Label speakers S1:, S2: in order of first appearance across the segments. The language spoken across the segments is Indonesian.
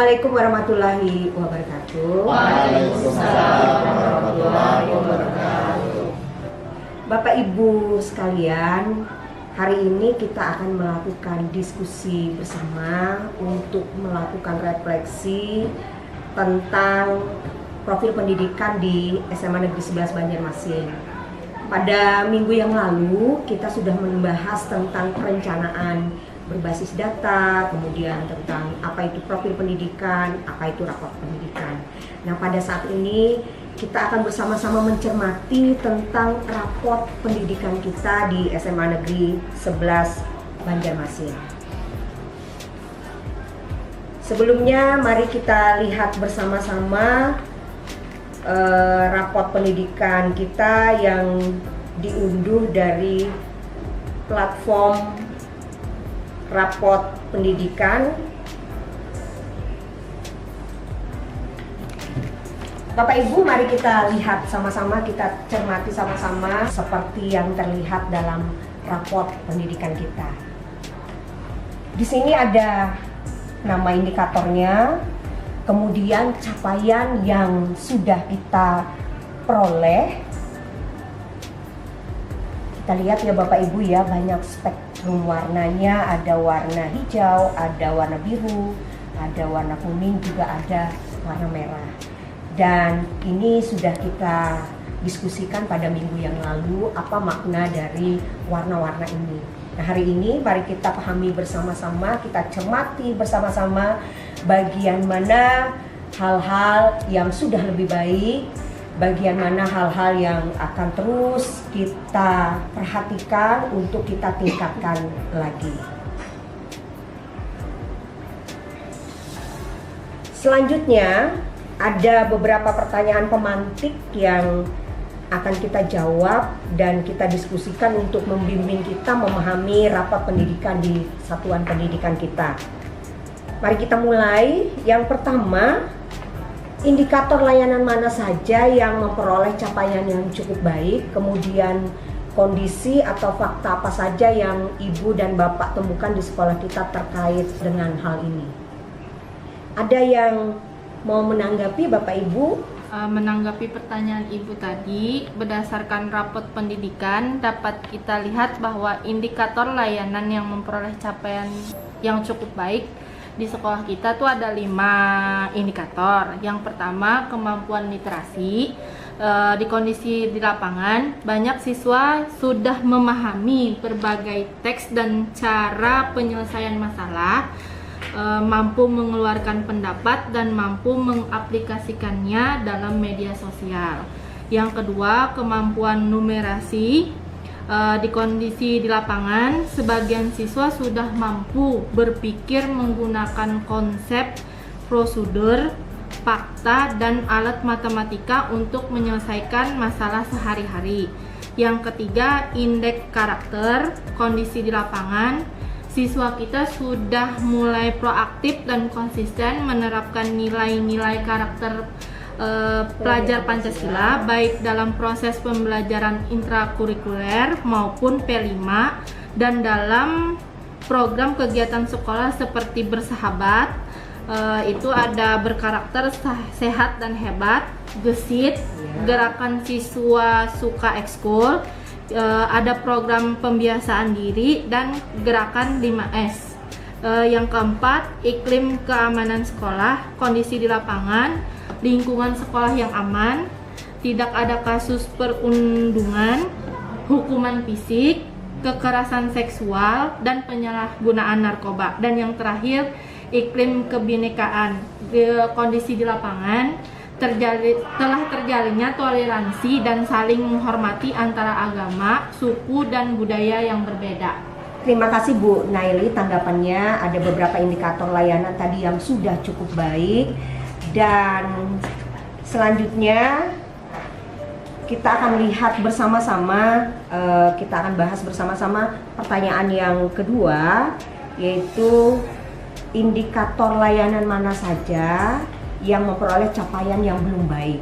S1: Assalamualaikum warahmatullahi wabarakatuh.
S2: Waalaikumsalam warahmatullahi wabarakatuh.
S1: Bapak Ibu sekalian, hari ini kita akan melakukan diskusi bersama untuk melakukan refleksi tentang profil pendidikan di SMA Negeri 11 Banjarmasin. Pada minggu yang lalu kita sudah membahas tentang perencanaan berbasis data, kemudian tentang apa itu profil pendidikan, apa itu rapor pendidikan. Nah, pada saat ini kita akan bersama-sama mencermati tentang rapor pendidikan kita di SMA Negeri 11 Banjarmasin. Sebelumnya mari kita lihat bersama-sama rapor pendidikan kita yang diunduh dari platform rapor pendidikan. Bapak Ibu, mari kita lihat sama-sama, kita cermati sama-sama seperti yang terlihat dalam rapor pendidikan kita. Di sini ada nama indikatornya, kemudian capaian yang sudah kita peroleh. Kita lihat ya Bapak Ibu ya, banyak spektrum warnanya, ada warna hijau, ada warna biru, ada warna kuning, juga ada warna merah. Dan ini sudah kita diskusikan pada minggu yang lalu apa makna dari warna-warna ini. Nah, hari ini mari kita pahami bersama-sama, kita cermati bersama-sama bagian mana hal-hal yang sudah lebih baik, bagian mana hal-hal yang akan terus kita perhatikan untuk kita tingkatkan lagi. Selanjutnya ada beberapa pertanyaan pemantik yang akan kita jawab dan kita diskusikan untuk membimbing kita memahami rapor pendidikan di satuan pendidikan kita. Mari kita mulai. Yang pertama, indikator layanan mana saja yang memperoleh capaian yang cukup baik, kemudian kondisi atau fakta apa saja yang Ibu dan Bapak temukan di sekolah kita terkait dengan hal ini. Ada yang mau menanggapi Bapak Ibu?
S3: Menanggapi pertanyaan Ibu tadi, berdasarkan rapot pendidikan dapat kita lihat bahwa indikator layanan yang memperoleh capaian yang cukup baik di sekolah kita tuh ada 5 indikator. Yang pertama, kemampuan literasi. Di kondisi di lapangan, banyak siswa sudah memahami berbagai teks dan cara penyelesaian masalah, mampu mengeluarkan pendapat dan mampu mengaplikasikannya dalam media sosial. Yang kedua, kemampuan numerasi. Di kondisi di lapangan, sebagian siswa sudah mampu berpikir menggunakan konsep, prosedur, fakta, dan alat matematika untuk menyelesaikan masalah sehari-hari. Yang ketiga, indeks karakter. Kondisi di lapangan, siswa kita sudah mulai proaktif dan konsisten menerapkan nilai-nilai karakter pelajar Pancasila baik dalam proses pembelajaran intrakurikuler maupun P5 dan dalam program kegiatan sekolah seperti bersahabat, itu ada berkarakter sehat dan hebat, gesit, gerakan siswa suka ekskul, ada program pembiasaan diri dan gerakan 5S. Yang keempat, iklim keamanan sekolah, kondisi di lapangan, lingkungan sekolah yang aman, tidak ada kasus perundungan, hukuman fisik, kekerasan seksual, dan penyalahgunaan narkoba. Dan yang terakhir, iklim kebinekaan. Kondisi di lapangan, telah terjalinnya toleransi dan saling menghormati antara agama, suku, dan budaya yang berbeda.
S1: Terima kasih Bu Naili tanggapannya. Ada beberapa indikator layanan tadi yang sudah cukup baik. Dan selanjutnya kita akan lihat bersama-sama, kita akan bahas bersama-sama pertanyaan yang kedua, yaitu indikator layanan mana saja yang memperoleh capaian yang belum baik.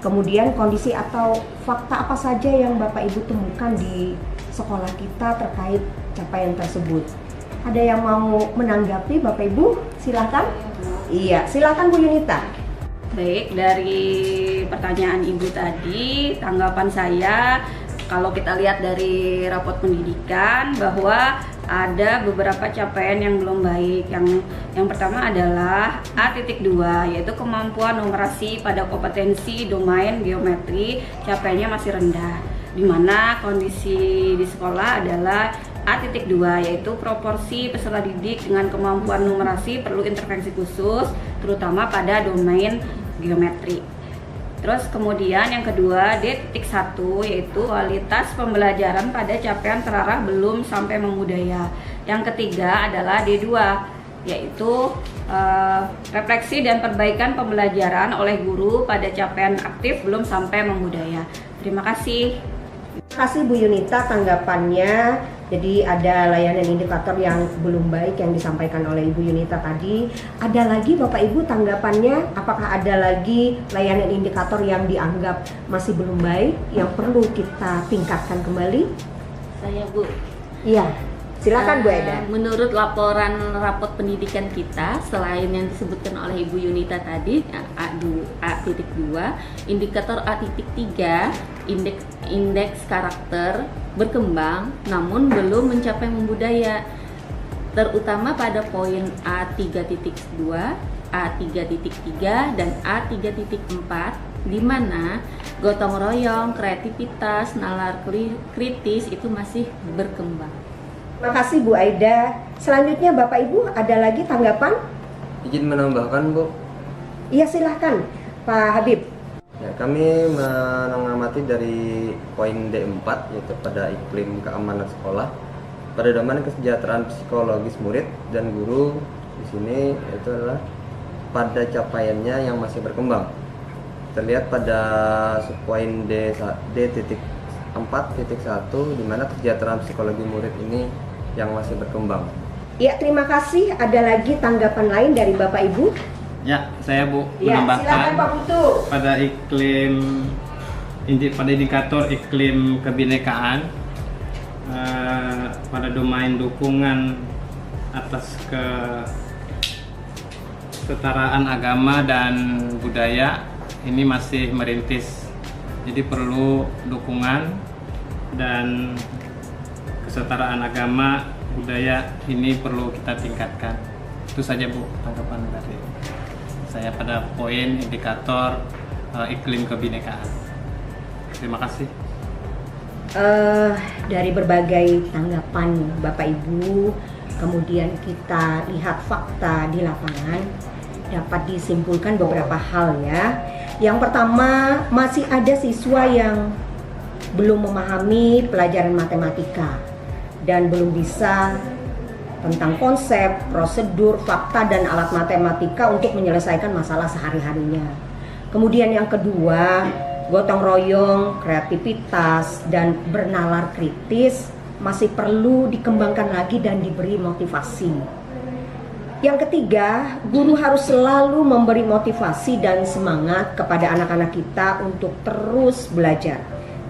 S1: Kemudian kondisi atau fakta apa saja yang Bapak Ibu temukan di sekolah kita terkait capaian tersebut. Ada yang mau menanggapi Bapak Ibu? Silakan. Iya, silakan Bu Yunita.
S4: Baik, dari pertanyaan Ibu tadi, tanggapan saya kalau kita lihat dari rapot pendidikan bahwa ada beberapa capaian yang belum baik. Yang pertama adalah A.2 yaitu kemampuan numerasi pada kompetensi domain geometri capaiannya masih rendah. Di mana kondisi di sekolah adalah A.2 yaitu proporsi peserta didik dengan kemampuan numerasi perlu intervensi khusus terutama pada domain geometri. Terus kemudian yang kedua D.1 yaitu kualitas pembelajaran pada capaian terarah belum sampai membudaya. Yang ketiga adalah D2 yaitu refleksi dan perbaikan pembelajaran oleh guru pada capaian aktif belum sampai membudaya. Terima kasih.
S1: Terima kasih Bu Yunita tanggapannya. Jadi ada layanan indikator yang belum baik yang disampaikan oleh Ibu Yunita tadi. Ada lagi Bapak Ibu tanggapannya? Apakah ada lagi layanan indikator yang dianggap masih belum baik yang perlu kita tingkatkan kembali?
S5: Saya Bu.
S1: Iya, silakan Bu Eda.
S5: Menurut laporan rapot pendidikan kita, selain yang disebutkan oleh Ibu Yunita tadi, A.2, indikator A.3, indeks karakter berkembang namun belum mencapai membudaya, terutama pada poin A.3.2, A.3.3, dan A.3.4, di mana gotong royong, kreativitas, nalar kritis itu masih berkembang.
S1: Terima kasih Bu Aida. Selanjutnya Bapak Ibu ada lagi tanggapan?
S2: Izin menambahkan Bu.
S1: Iya silahkan Pak Habib.
S2: Ya, kami mengamati dari poin D4 yaitu pada iklim keamanan sekolah pada domain kesejahteraan psikologis murid dan guru. Di sini itu adalah pada capaiannya yang masih berkembang. Terlihat pada subpoin D.4.1 di mana kesejahteraan psikologi murid ini yang masih berkembang.
S1: Ya, terima kasih. Ada lagi tanggapan lain dari Bapak Ibu?
S6: Ya, saya Bu
S1: Ya, silakan
S6: menambahkan
S1: Pak Putu.
S6: pada indikator iklim kebinekaan pada domain dukungan atas kesetaraan agama dan budaya ini masih merintis. Jadi perlu dukungan dan kesetaraan agama budaya ini perlu kita tingkatkan. Itu saja Bu tanggapan dari saya pada poin indikator iklim kebinekaan. Terima kasih.
S1: Dari berbagai tanggapan Bapak Ibu, kemudian kita lihat fakta di lapangan, dapat disimpulkan beberapa hal ya. Yang pertama, masih ada siswa yang belum memahami pelajaran matematika dan belum bisa tentang konsep, prosedur, fakta, dan alat matematika untuk menyelesaikan masalah sehari-harinya. Kemudian yang kedua, gotong royong, kreativitas, dan bernalar kritis masih perlu dikembangkan lagi dan diberi motivasi. Yang ketiga, guru harus selalu memberi motivasi dan semangat kepada anak-anak kita untuk terus belajar.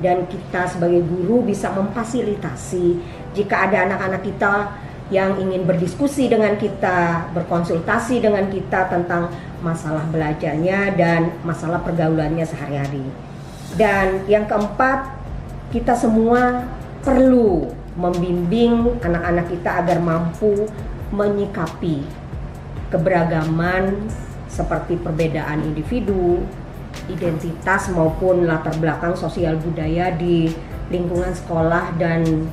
S1: Dan kita sebagai guru bisa memfasilitasi jika ada anak-anak kita yang ingin berdiskusi dengan kita, berkonsultasi dengan kita tentang masalah belajarnya dan masalah pergaulannya sehari-hari. Dan yang keempat, kita semua perlu membimbing anak-anak kita agar mampu menyikapi keberagaman seperti perbedaan individu, identitas maupun latar belakang sosial budaya di lingkungan sekolah, dan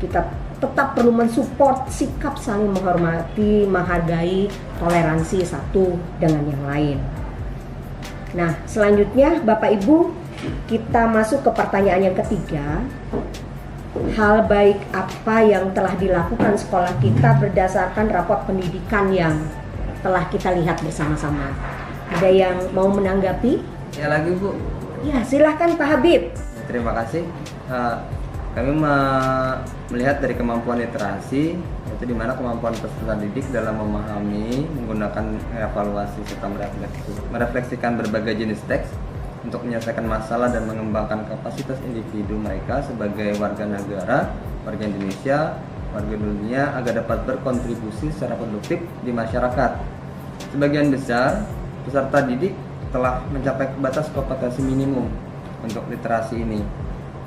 S1: kita tetap perlu mensupport sikap saling menghormati, menghargai, toleransi satu dengan yang lain. Nah, selanjutnya Bapak Ibu, kita masuk ke pertanyaan yang ketiga. Hal baik apa yang telah dilakukan sekolah kita berdasarkan raport pendidikan yang telah kita lihat bersama-sama? Ada yang mau menanggapi?
S2: Ya lagi Bu.
S1: Ya, silahkan Pak Habib.
S2: Terima kasih. Kami melihat dari kemampuan literasi, yaitu di mana kemampuan peserta didik dalam memahami, menggunakan evaluasi serta merefleksikan berbagai jenis teks untuk menyelesaikan masalah dan mengembangkan kapasitas individu mereka sebagai warga negara, warga Indonesia, warga dunia agar dapat berkontribusi secara produktif di masyarakat. sebagian besar peserta didik telah mencapai batas kompetensi minimum untuk literasi ini,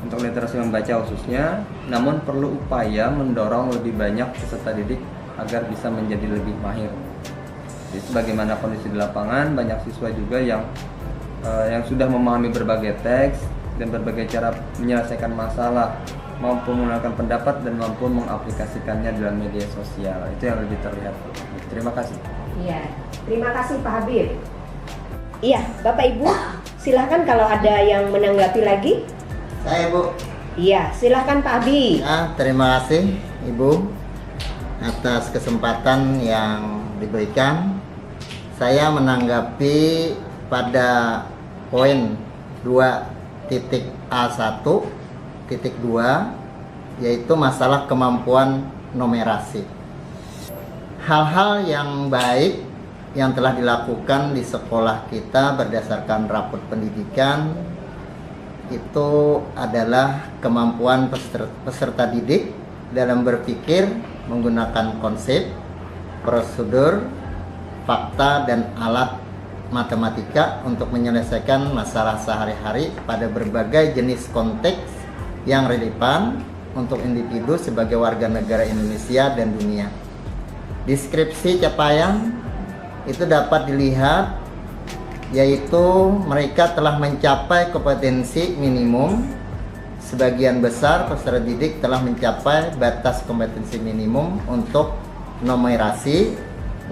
S2: untuk literasi membaca khususnya, namun perlu upaya mendorong lebih banyak peserta didik agar bisa menjadi lebih mahir. Jadi, sebagaimana kondisi di lapangan, banyak siswa juga yang sudah memahami berbagai teks dan berbagai cara menyelesaikan masalah, mampu menggunakan pendapat dan mampu mengaplikasikannya dalam media sosial. Itu yang lebih terlihat. Terima kasih.
S1: Iya, terima kasih Pak Habib. Iya, Bapak Ibu, silahkan kalau ada yang menanggapi lagi.
S7: Saya Bu.
S1: Iya, silahkan Pak Habib.
S7: Ya, terima kasih Ibu atas kesempatan yang diberikan. Saya menanggapi pada poin 2.A1.2 yaitu masalah kemampuan numerasi. Hal-hal yang baik yang telah dilakukan di sekolah kita berdasarkan rapor pendidikan itu adalah kemampuan peserta didik dalam berpikir menggunakan konsep, prosedur, fakta, dan alat matematika untuk menyelesaikan masalah sehari-hari pada berbagai jenis konteks yang relevan untuk individu sebagai warga negara Indonesia dan dunia. Deskripsi capaian itu dapat dilihat yaitu mereka telah mencapai kompetensi minimum. Sebagian besar peserta didik telah mencapai batas kompetensi minimum untuk numerasi,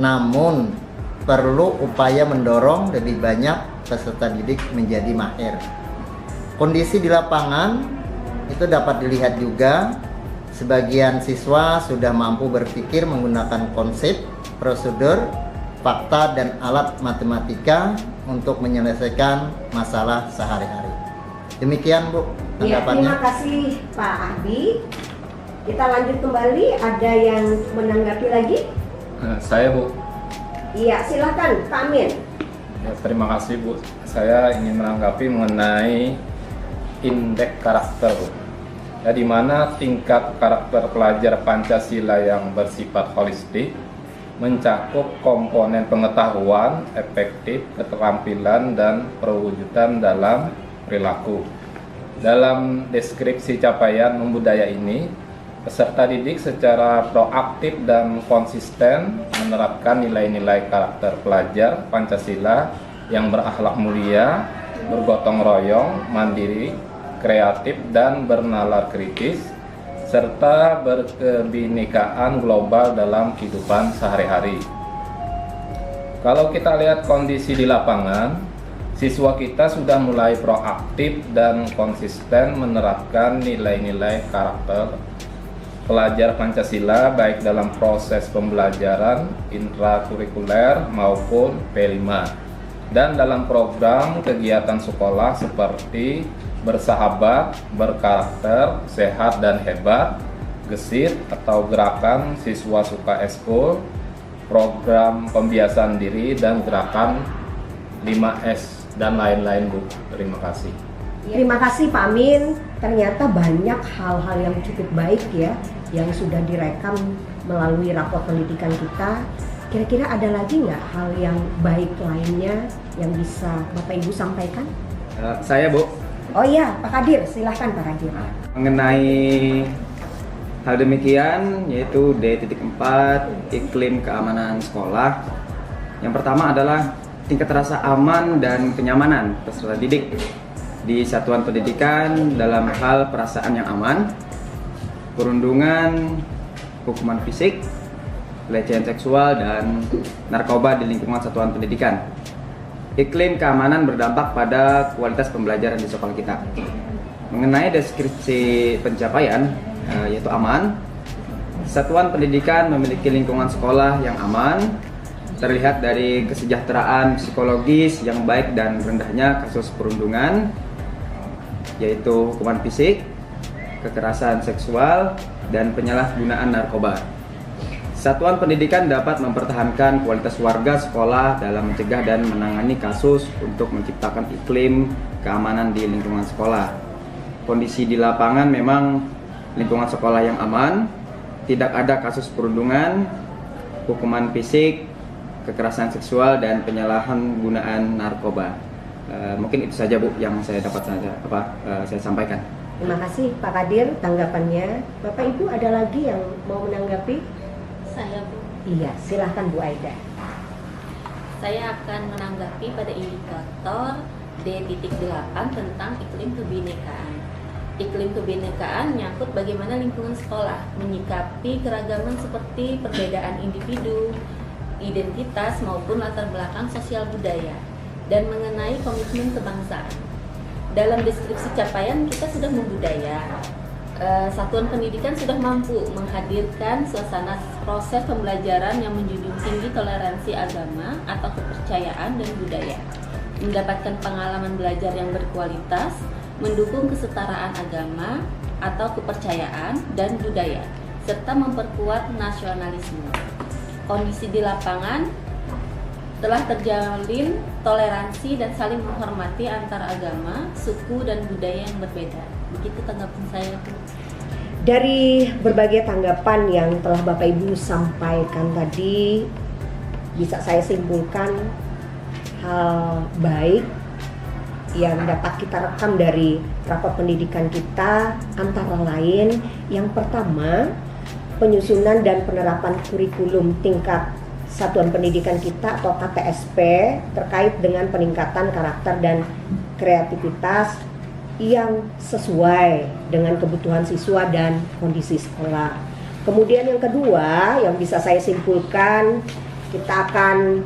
S7: namun perlu upaya mendorong lebih banyak peserta didik menjadi mahir. Kondisi di lapangan itu dapat dilihat juga, sebagian siswa sudah mampu berpikir menggunakan konsep, prosedur, fakta, dan alat matematika untuk menyelesaikan masalah sehari-hari. Demikian Bu
S1: Iya,
S7: tanggapannya.
S1: terima kasih Pak Habib. Kita lanjut kembali, ada yang menanggapi lagi?
S8: Saya Bu.
S1: Iya, silakan Pak Amin.
S8: Ya, terima kasih Bu. Saya ingin menanggapi mengenai indeks karakter Bu. Ya, di mana tingkat karakter pelajar Pancasila yang bersifat holistik mencakup komponen pengetahuan, efektif, keterampilan, dan perwujudan dalam perilaku. Dalam deskripsi capaian membudaya ini, peserta didik secara proaktif dan konsisten menerapkan nilai-nilai karakter pelajar Pancasila yang berakhlak mulia, bergotong royong, mandiri, kreatif, dan bernalar kritis, serta berkebinekaan global dalam kehidupan sehari-hari. Kalau kita lihat kondisi di lapangan, siswa kita sudah mulai proaktif dan konsisten menerapkan nilai-nilai karakter pelajar Pancasila baik dalam proses pembelajaran intrakurikuler maupun P5 dan dalam program kegiatan sekolah seperti bersahabat, berkarakter, sehat dan hebat, gesit atau gerakan siswa suka eskul, program pembiasaan diri dan gerakan 5S dan lain-lain Bu. Terima kasih.
S1: Terima kasih Pak Amin. Ternyata banyak hal-hal yang cukup baik ya yang sudah direkam melalui rapor pendidikan kita. Kira-kira ada lagi nggak hal yang baik lainnya yang bisa Bapak Ibu sampaikan?
S2: Saya Bu,
S1: Oh iya, Pak Kadir, silahkan Pak Kadir.
S2: mengenai hal demikian yaitu D.4 iklim keamanan sekolah. Yang pertama adalah tingkat rasa aman dan kenyamanan peserta didik di satuan pendidikan dalam hal perasaan yang aman, perundungan, hukuman fisik, pelecehan seksual, dan narkoba di lingkungan satuan pendidikan. Iklim keamanan berdampak pada kualitas pembelajaran di sekolah kita. Mengenai deskripsi pencapaian, yaitu aman, satuan pendidikan memiliki lingkungan sekolah yang aman, terlihat dari kesejahteraan psikologis yang baik dan rendahnya kasus perundungan, yaitu hukuman fisik, kekerasan seksual, dan penyalahgunaan narkoba. Satuan pendidikan dapat mempertahankan kualitas warga sekolah dalam mencegah dan menangani kasus untuk menciptakan iklim keamanan di lingkungan sekolah. Kondisi di lapangan memang lingkungan sekolah yang aman, tidak ada kasus perundungan, hukuman fisik,
S9: kekerasan seksual dan penyalahgunaan narkoba. Mungkin itu saja Bu yang saya dapat saya sampaikan.
S1: Terima kasih Pak Kadir tanggapannya. Bapak Ibu ada lagi yang mau menanggapi?
S5: Saya Bu.
S1: Iya, silahkan Bu Aida.
S5: Saya akan menanggapi pada indikator D.8 tentang iklim kebinekaan. Iklim kebinekaan menyangkut bagaimana lingkungan sekolah menyikapi keragaman seperti perbedaan individu, identitas maupun latar belakang sosial budaya, dan mengenai komitmen kebangsaan. Dalam deskripsi capaian kita sudah membudaya. Satuan pendidikan sudah mampu menghadirkan suasana proses pembelajaran yang menjunjung tinggi toleransi agama atau kepercayaan dan budaya, mendapatkan pengalaman belajar yang berkualitas, mendukung kesetaraan agama atau kepercayaan dan budaya, serta memperkuat nasionalisme. Kondisi di lapangan telah terjalin toleransi dan saling menghormati antara agama, suku, dan budaya yang berbeda. Begitu tanggapan saya, Bu.
S1: Dari berbagai tanggapan yang telah Bapak Ibu sampaikan tadi, bisa saya simpulkan hal baik yang dapat kita rekam dari rapat pendidikan kita, antara lain yang pertama, penyusunan dan penerapan kurikulum tingkat satuan pendidikan kita atau KTSP terkait dengan peningkatan karakter dan kreativitas yang sesuai dengan kebutuhan siswa dan kondisi sekolah. Kemudian yang kedua yang bisa saya simpulkan, kita akan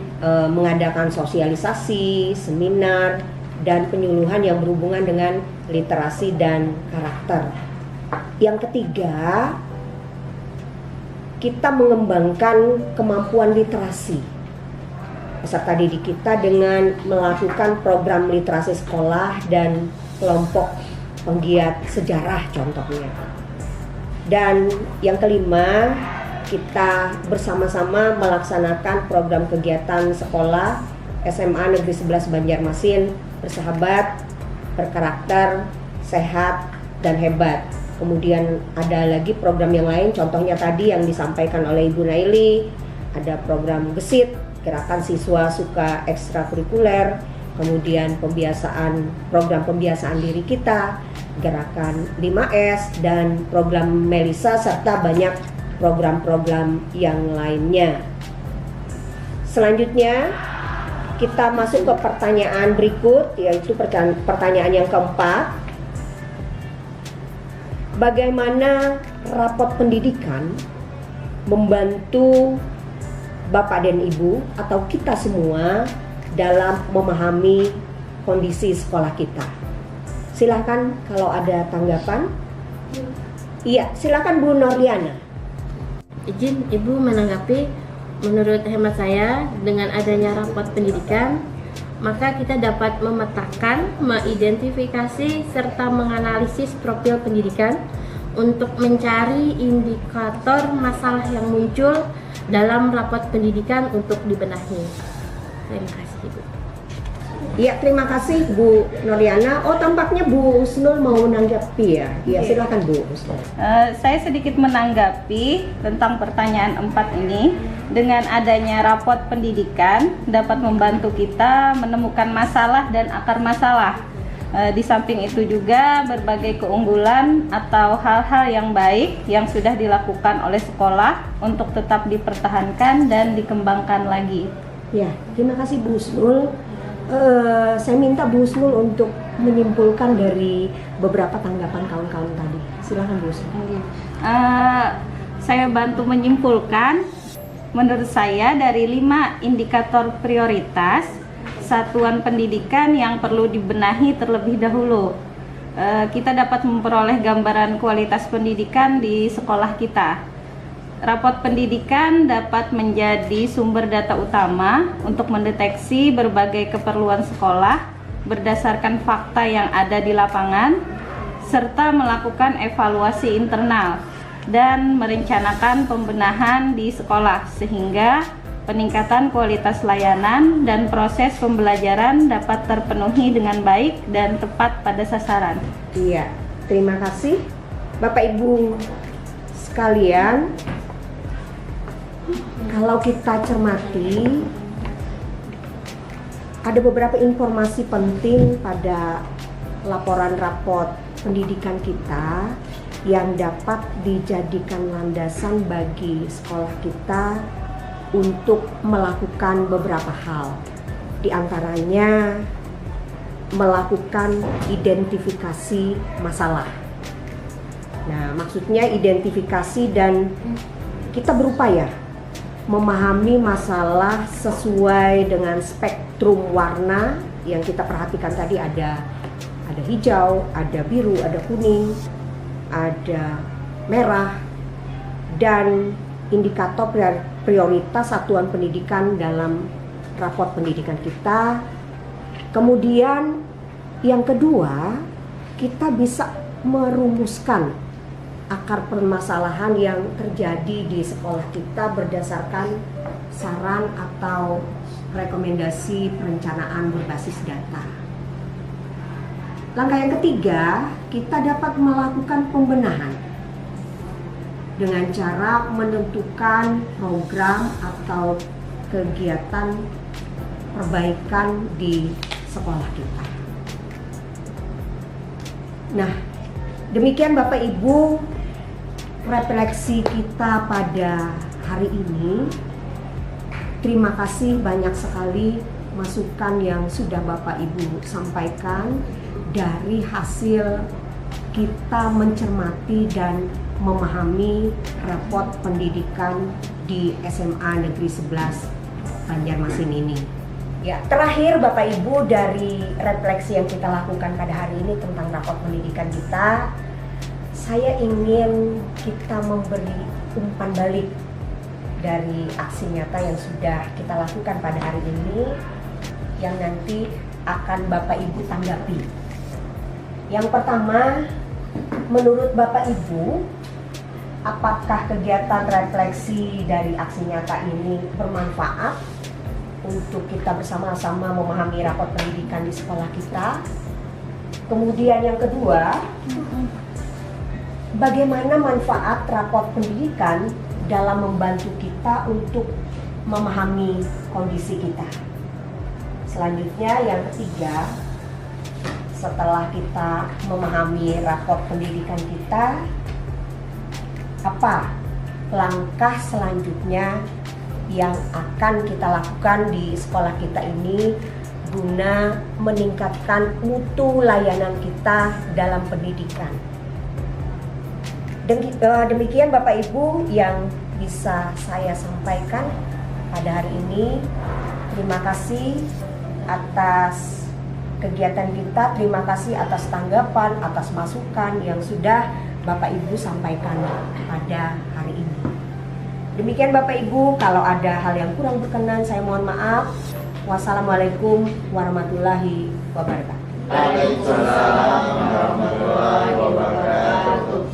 S1: mengadakan sosialisasi, seminar, dan penyuluhan yang berhubungan dengan literasi dan karakter. Yang ketiga, kita mengembangkan kemampuan literasi peserta didik kita dengan melakukan program literasi sekolah dan kelompok penggiat sejarah contohnya. Dan yang kelima, kita bersama-sama melaksanakan program kegiatan sekolah SMA Negeri 11 Banjarmasin bersahabat, berkarakter, sehat, dan hebat. Kemudian ada lagi program yang lain, contohnya tadi yang disampaikan oleh Ibu Naili, ada program Gesit, Gerakan Siswa Suka Ekstrakurikuler, kemudian program pembiasaan diri kita, Gerakan 5S, dan program Melisa, serta banyak program-program yang lainnya. Selanjutnya kita masuk ke pertanyaan berikut, yaitu pertanyaan yang keempat. Bagaimana rapot pendidikan membantu Bapak dan Ibu atau kita semua dalam memahami kondisi sekolah kita? Silakan kalau ada tanggapan. Iya, silakan Bu Norliana.
S10: Izin Ibu menanggapi. Menurut hemat saya, dengan adanya rapot pendidikan, maka kita dapat memetakan, mengidentifikasi, serta menganalisis profil pendidikan untuk mencari indikator masalah yang muncul dalam rapot pendidikan untuk dibenahi. Terima kasih, Ibu.
S1: Iya, terima kasih Bu Noriana. Oh, tampaknya Bu Usnul mau menanggapi ya. Iya, silakan Bu Usnul.
S4: Saya sedikit menanggapi tentang pertanyaan 4 ini. Dengan adanya rapot pendidikan dapat membantu kita menemukan masalah dan akar masalah. Di samping itu juga berbagai keunggulan atau hal-hal yang baik yang sudah dilakukan oleh sekolah untuk tetap dipertahankan dan dikembangkan lagi.
S1: Ya, terima kasih Bu Usnul. Saya minta Bu Usnul untuk menyimpulkan dari beberapa tanggapan kawan-kawan tadi. Silakan Bu Usnul.
S4: Saya bantu menyimpulkan. Menurut saya dari 5 indikator prioritas satuan pendidikan yang perlu dibenahi terlebih dahulu, kita dapat memperoleh gambaran kualitas pendidikan di sekolah kita. Rapot pendidikan dapat menjadi sumber data utama untuk mendeteksi berbagai keperluan sekolah berdasarkan fakta yang ada di lapangan, serta melakukan evaluasi internal dan merencanakan pembenahan di sekolah sehingga peningkatan kualitas layanan dan proses pembelajaran dapat terpenuhi dengan baik dan tepat pada sasaran.
S1: Iya, terima kasih Bapak Ibu sekalian. Kalau kita cermati ada beberapa informasi penting pada laporan rapot pendidikan kita yang dapat dijadikan landasan bagi sekolah kita untuk melakukan beberapa hal. Di antaranya melakukan identifikasi masalah. Nah, maksudnya identifikasi dan kita berupaya memahami masalah sesuai dengan spektrum warna yang kita perhatikan tadi, ada hijau, ada biru, ada kuning, ada merah, dan indikator prioritas satuan pendidikan dalam raport pendidikan kita. Kemudian yang kedua, kita bisa merumuskan akar permasalahan yang terjadi di sekolah kita berdasarkan saran atau rekomendasi perencanaan berbasis data. Langkah yang ketiga, kita dapat melakukan pembenahan dengan cara menentukan program atau kegiatan perbaikan di sekolah kita. Nah, demikian Bapak Ibu refleksi kita pada hari ini. Terima kasih banyak sekali masukan yang sudah Bapak Ibu sampaikan dari hasil kita mencermati dan memahami raport pendidikan di SMA Negeri 11 Banjarmasin ini. Ya, terakhir Bapak Ibu, dari refleksi yang kita lakukan pada hari ini tentang raport pendidikan kita, saya ingin kita memberi umpan balik dari aksi nyata yang sudah kita lakukan pada hari ini, yang nanti akan Bapak Ibu tanggapi. Yang pertama, menurut Bapak Ibu, apakah kegiatan refleksi dari aksi nyata ini bermanfaat untuk kita bersama-sama memahami raport pendidikan di sekolah kita? Kemudian yang kedua, bagaimana manfaat raport pendidikan dalam membantu kita untuk memahami kondisi kita? Selanjutnya yang ketiga, setelah kita memahami raport pendidikan kita, apa langkah selanjutnya yang akan kita lakukan di sekolah kita ini guna meningkatkan mutu layanan kita dalam pendidikan? Demikian Bapak Ibu yang bisa saya sampaikan pada hari ini. Terima kasih atas kegiatan kita, terima kasih atas tanggapan, atas masukan yang sudah Bapak Ibu sampaikan pada hari ini. Demikian Bapak Ibu, kalau ada hal yang kurang berkenan saya mohon maaf. Wassalamualaikum warahmatullahi wabarakatuh.
S11: Waalaikumsalam warahmatullahi wabarakatuh.